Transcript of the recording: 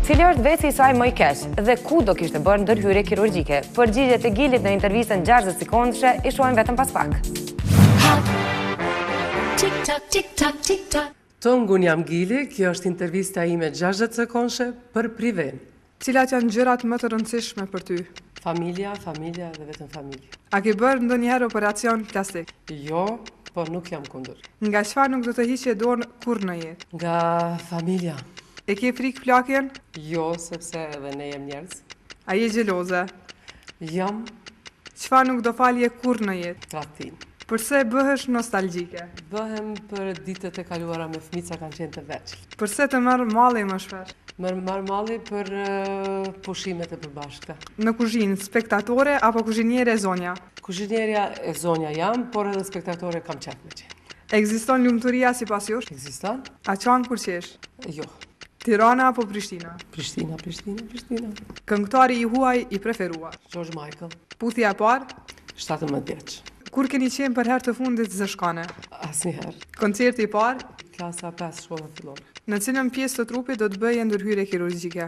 Cili është veci i saj më i keq dhe ku do kishte bërë ndërhyrje kirurgjike? Përgjigjet e Gilit në intervistën 60 sekondëshe i shohim vetëm pas pak. Tongun jam Gili, kjo është intervista ime 60 sekondëshe për prive. Cilat janë gjërat më të rëndësishme për ty? Familja dhe vetëm familje. A ke bërë ndonjëherë operacion plastik? Jo, por nuk jam kundër. Nga çfarë nuk do të hiqje dorë kur në jetë? Nga familja. E ke frikë flakjen? Jo, sepse edhe ne jem njerëz. A je xheloze? Jam Çfarë nuk do falje kur në jetë? tradhtim. Përse bëhesh nostalgjike? Bëhem për ditët e kaluara me fëmijë që kanë qenë të veçll. Përse të merr malli më shpesh? Marr malli për pushimet e përbashkëta. Në kuzhinë, spektatore apo kuzhiniere e zonja? Kuzhinierja e zonja jam, por edhe spektatore kam qef me qenë. Ekziston lumturia sipas jush? Ekziston? A qan kur qesh? Jo. Tirana apo Prishtina? Prishtina. Këngëtari i huaj i preferuar? George Michael, Puthja e parë? 17 vjeç. Kur keni qenë për herë të fundit zëshkane? Asnjëherë. Koncerti i parë? Klasa 5 shkolla fillore. Në cilën pjesë të trupit do të bëje ndërhyrje kirurgjike?